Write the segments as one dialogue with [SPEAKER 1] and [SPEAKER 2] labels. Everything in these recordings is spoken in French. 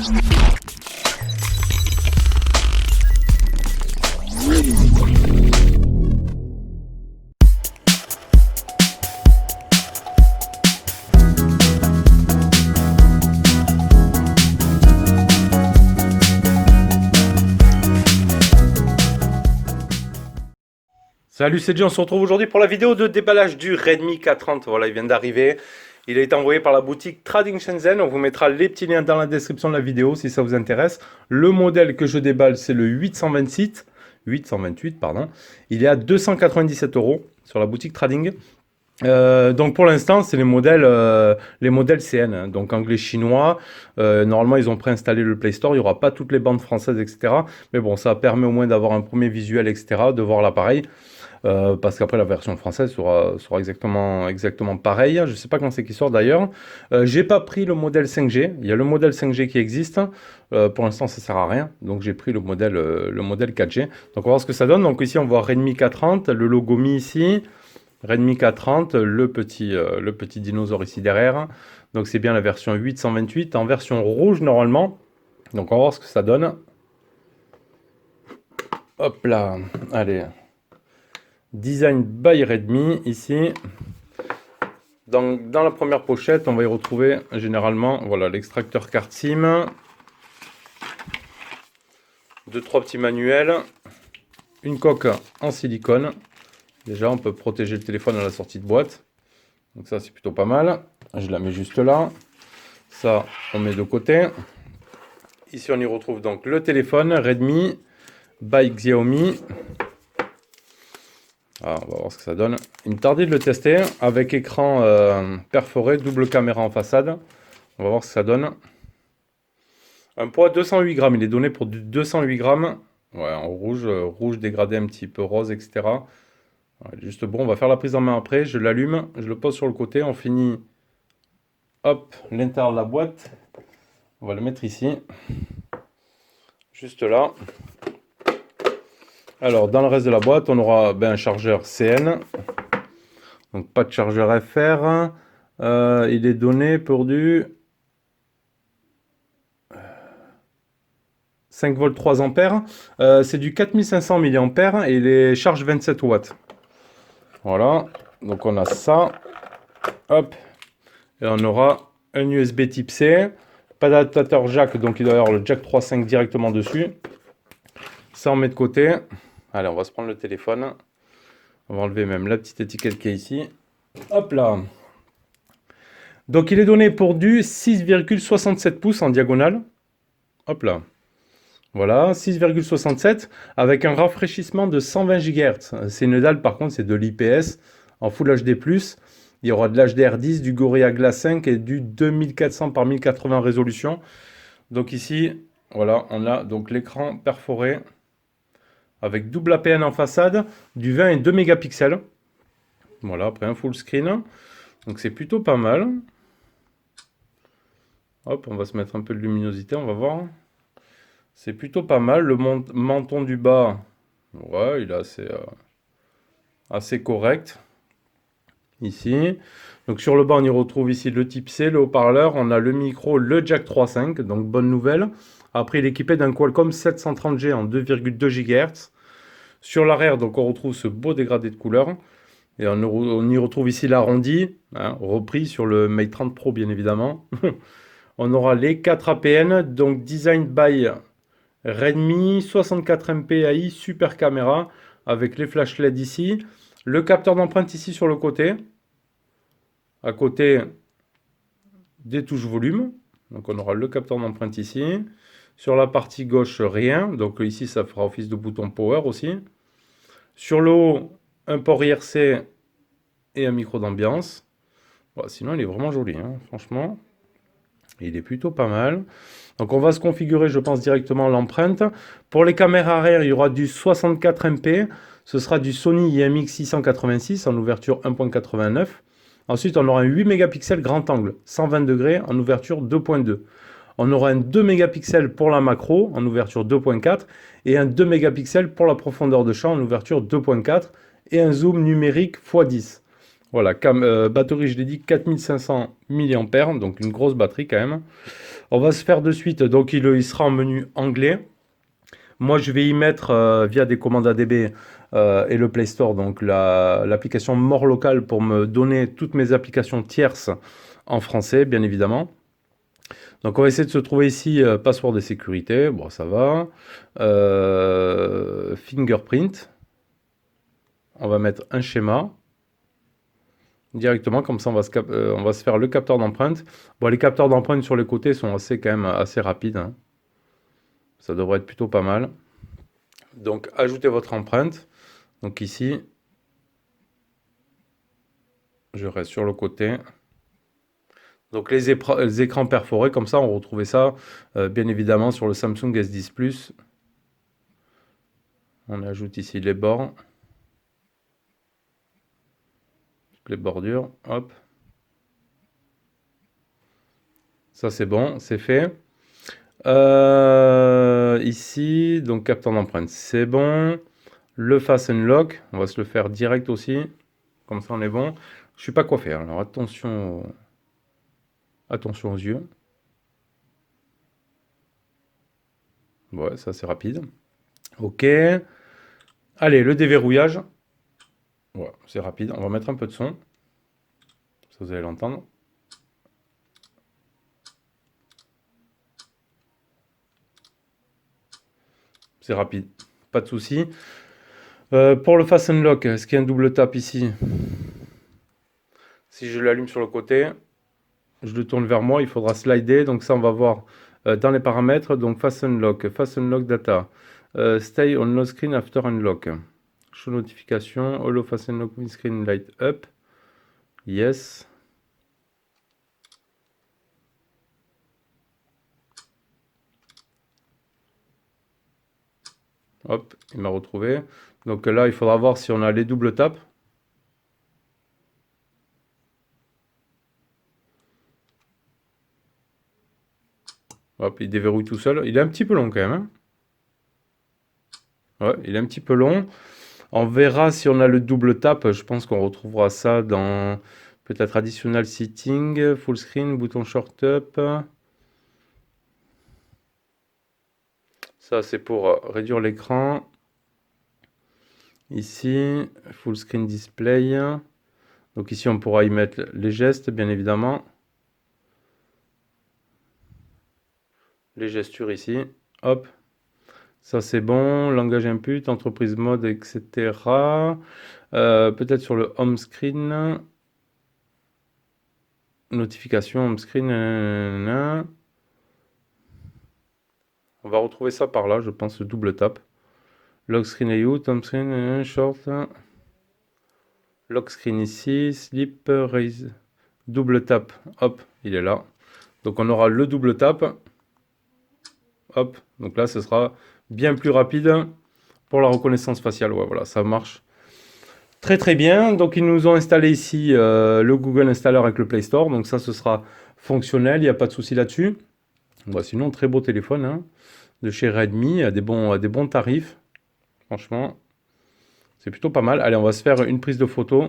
[SPEAKER 1] Salut, c'est John, on se retrouve aujourd'hui pour la vidéo de déballage du Redmi K30. Voilà, il vient d'arriver. Il a été envoyé par la boutique Trading Shenzhen. On vous mettra les petits liens dans la description de la vidéo si ça vous intéresse. Le modèle que je déballe, c'est le 828, pardon. Il est à 297 € sur la boutique Trading. Donc pour l'instant, c'est les modèles CN, hein, donc anglais-chinois. Normalement, ils ont préinstallé le Play Store. Il n'y aura pas toutes les bandes françaises, etc. Mais bon, ça permet au moins d'avoir un premier visuel, etc., de voir l'appareil. Parce qu'après la version française sera exactement pareille. Je ne sais pas quand c'est qui sort d'ailleurs. J'ai pas pris le modèle 5G. Il y a le modèle 5G qui existe. Pour l'instant, ça sert à rien. Donc j'ai pris le modèle 4G. Donc on va voir ce que ça donne. Donc ici, on voit Redmi K30, le logo Mi ici. Redmi K30, le petit dinosaure ici derrière. Donc c'est bien la version 828 en version rouge normalement. Donc on va voir ce que ça donne. Hop là, allez. Design by Redmi ici. Dans la première pochette, on va y retrouver généralement voilà, l'extracteur carte SIM. 2-3 petits manuels. Une coque en silicone. Déjà, on peut protéger le téléphone à la sortie de boîte. Donc ça, c'est plutôt pas mal. Je la mets juste là. Ça, on met de côté. Ici, on y retrouve donc le téléphone Redmi by Xiaomi. Ah, on va voir ce que ça donne. Il me tardait de le tester avec écran perforé, double caméra en façade. On va voir ce que ça donne. Un poids 208 grammes. Il est donné pour du 208 grammes. Ouais, en rouge, rouge dégradé un petit peu rose, etc. Ouais, juste bon, on va faire la prise en main après. Je l'allume, je le pose sur le côté. On finit, hop, l'intérieur de la boîte. On va le mettre ici. Juste là. Alors, dans le reste de la boîte, on aura un chargeur CN. Donc, pas de chargeur FR. Il est donné pour du 5 volts 3 ampères. C'est du 4500 mAh et il est charge 27 watts. Voilà. Donc, on a ça. Hop. Et on aura un USB type C. Pas d'adaptateur jack, donc il doit y avoir le jack 3.5 directement dessus. Ça, on met de côté. Allez, on va se prendre le téléphone. On va enlever même la petite étiquette qui est ici. Hop là. Donc, il est donné pour du 6,67 pouces en diagonale. Hop là. Voilà, 6,67 avec un rafraîchissement de 120 GHz. C'est une dalle, par contre, c'est de l'IPS en Full HD+. Il y aura de l'HDR10, du Gorilla Glass 5 et du 2400 par 1080 résolution. Donc ici, voilà, on a donc l'écran perforé avec double APN en façade, du 20 et 2 mégapixels. Voilà, après un full screen. Donc c'est plutôt pas mal. Hop, on va se mettre un peu de luminosité, on va voir. C'est plutôt pas mal. Le menton du bas, ouais, il est assez correct. Ici. Donc sur le bas, on y retrouve ici le type C, le haut-parleur. On a le micro, le jack 3.5, donc bonne nouvelle. Après, il est équipé d'un Qualcomm 730G en 2,2 GHz. Sur l'arrière, donc on retrouve ce beau dégradé de couleur. Et on y retrouve ici l'arrondi, hein, repris sur le Mate 30 Pro, bien évidemment. On aura les 4 APN, donc Design by Redmi, 64 MP AI, super caméra, avec les flash LED ici. Le capteur d'empreinte ici sur le côté. À côté des touches volume. Donc on aura le capteur d'empreinte ici. Sur la partie gauche, rien. Donc ici, ça fera office de bouton power aussi. Sur le haut, un port IRC et un micro d'ambiance. Bon, sinon, il est vraiment joli, hein, franchement. Il est plutôt pas mal. Donc on va se configurer, je pense, directement l'empreinte. Pour les caméras arrière, il y aura du 64 MP. Ce sera du Sony IMX 686 en ouverture 1.89. Ensuite, on aura un 8 mégapixels grand angle, 120 degrés en ouverture 2.2. On aura un 2 mégapixels pour la macro en ouverture 2.4 et un 2 mégapixels pour la profondeur de champ en ouverture 2.4 et un zoom numérique x10. Voilà, batterie, je l'ai dit, 4500 mAh, donc une grosse batterie quand même. On va se faire de suite, donc il sera en menu anglais. Moi, je vais y mettre via des commandes ADB et le Play Store, donc l'application More Local pour me donner toutes mes applications tierces en français, bien évidemment. Donc, on va essayer de se trouver ici password et sécurité. Bon, ça va. Fingerprint. On va mettre un schéma directement, comme ça on va se faire le capteur d'empreinte. Bon, les capteurs d'empreinte sur les côtés sont quand même assez rapides, hein. Ça devrait être plutôt pas mal. Donc, ajoutez votre empreinte. Donc ici, je reste sur le côté. Donc les écrans perforés, comme ça, on retrouvait ça bien évidemment sur le Samsung S10 Plus. On ajoute ici les bords, les bordures, hop. Ça c'est bon, c'est fait. Ici, donc capteur d'empreinte, c'est bon. Le Fasten Lock, on va se le faire direct aussi. Comme ça on est bon. Je suis pas coiffé, alors attention aux yeux. Ouais, ça c'est rapide. Ok. Allez, le déverrouillage. Ouais, c'est rapide. On va mettre un peu de son. Ça, vous allez l'entendre. C'est rapide. Pas de souci. Pour le Fasten Lock, est-ce qu'il y a un double tap ici? Si je l'allume sur le côté, je le tourne vers moi, il faudra slider. Donc ça, on va voir dans les paramètres. Donc Fasten Lock Data. Stay on lock screen after unlock. Show notification. Holo Fasten Lock windscreen light up. Yes. Hop, il m'a retrouvé. Donc là, il faudra voir si on a les doubles taps. Hop, il déverrouille tout seul. Il est un petit peu long quand même, hein. Ouais, il est un petit peu long. On verra si on a le double tap. Je pense qu'on retrouvera ça dans peut-être additional setting, full screen, bouton short up. Ça, c'est pour réduire l'écran. Ici, full screen display. Donc ici, on pourra y mettre les gestes, bien évidemment. Les gestures ici. Hop. Ça, c'est bon. Langage input, entreprise mode, etc. Peut-être sur le home screen. Notification home screen. Nanana. On va retrouver ça par là, je pense, le double tap. Lock screen layout, home screen, short. Lock screen ici, slip, raise. Double tap, hop, il est là. Donc on aura le double tap. Hop, donc là ce sera bien plus rapide pour la reconnaissance faciale. Ouais, voilà, ça marche très très bien. Donc ils nous ont installé ici le Google Installer avec le Play Store. Donc ça ce sera fonctionnel, il n'y a pas de souci là-dessus. Bon, sinon très beau téléphone, hein, de chez Redmi à des bons tarifs. Franchement, c'est plutôt pas mal. Allez, on va se faire une prise de photo.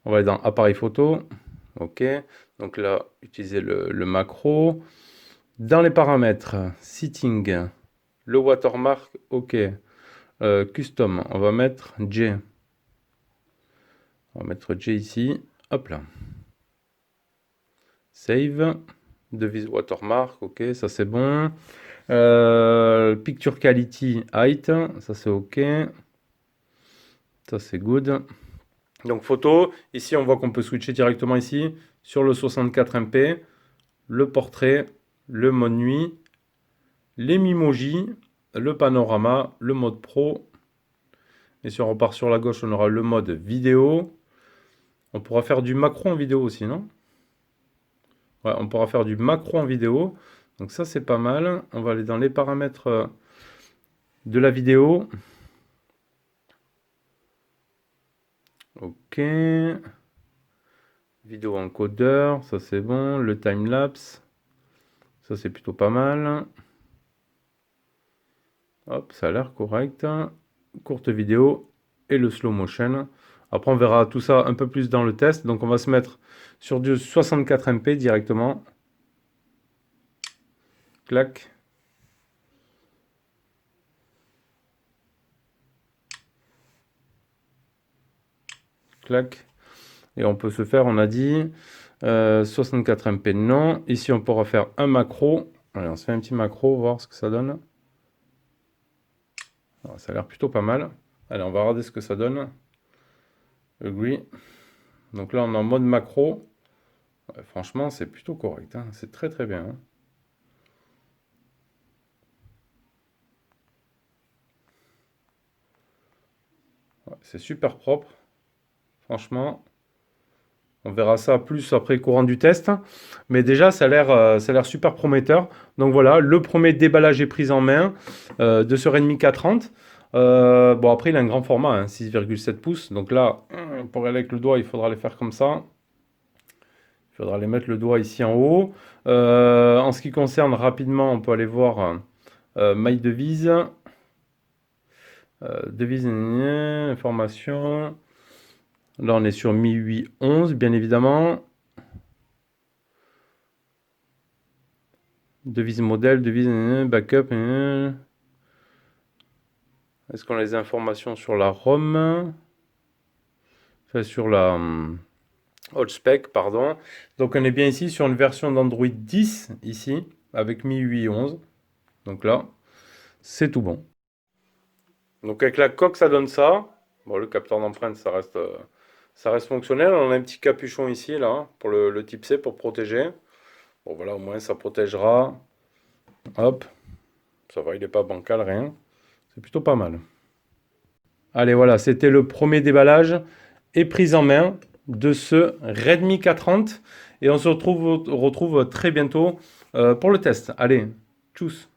[SPEAKER 1] On va aller dans appareil photo. Ok. Donc là, utiliser le macro. Dans les paramètres, setting, le watermark, ok. Custom, on va mettre J. On va mettre J ici. Hop là. Save. Devise watermark, ok, ça c'est bon. Picture quality height, ça c'est ok. Ça c'est good. Donc photo, ici on voit qu'on peut switcher directement ici sur le 64 MP, le portrait, le mode nuit, les Mimoji, le panorama, le mode pro. Et si on repart sur la gauche, on aura le mode vidéo. On pourra faire du macro en vidéo aussi, non? Ouais, on pourra faire du macro en vidéo. Donc ça c'est pas mal. On va aller dans les paramètres de la vidéo. Ok. Vidéo encodeur, ça c'est bon. Le time-lapse, ça c'est plutôt pas mal. Hop, ça a l'air correct. Courte vidéo et le slow motion. Après, on verra tout ça un peu plus dans le test. Donc, on va se mettre sur du 64 MP directement. Clac. Clac. Et on peut se faire, on a dit, 64 MP, non. Ici, on pourra faire un macro. Allez, on se fait un petit macro, voir ce que ça donne. Alors, ça a l'air plutôt pas mal. Allez, on va regarder ce que ça donne. Agree. Donc là, on est en mode macro. Ouais, franchement, c'est plutôt correct, hein. C'est très très bien, hein. Ouais, c'est super propre. Franchement, on verra ça plus après courant du test. Mais déjà, ça a l'air super prometteur. Donc voilà, le premier déballage est pris en main de ce Redmi K30. Bon, après, il a un grand format, hein, 6,7 pouces. Donc là, pour aller avec le doigt, il faudra les faire comme ça. Il faudra les mettre le doigt ici en haut. En ce qui concerne rapidement, on peut aller voir maille devise. Devise, information. Là, on est sur Mi 8 11, bien évidemment. Devise modèle, devise backup. Est-ce qu'on a les informations sur la ROM? Enfin, sur la old spec, pardon. Donc, on est bien ici sur une version d'Android 10, ici, avec Mi 8 11. Donc là, c'est tout bon. Donc, avec la coque, ça donne ça. Bon, le capteur d'empreinte, ça reste fonctionnel. On a un petit capuchon ici, là, pour le type C, pour protéger. Bon, voilà, au moins, ça protégera. Hop. Ça va, il n'est pas bancal, rien. C'est plutôt pas mal. Allez, voilà, c'était le premier déballage et prise en main de ce Redmi K30. Et on se retrouve très bientôt pour le test. Allez, tchuss!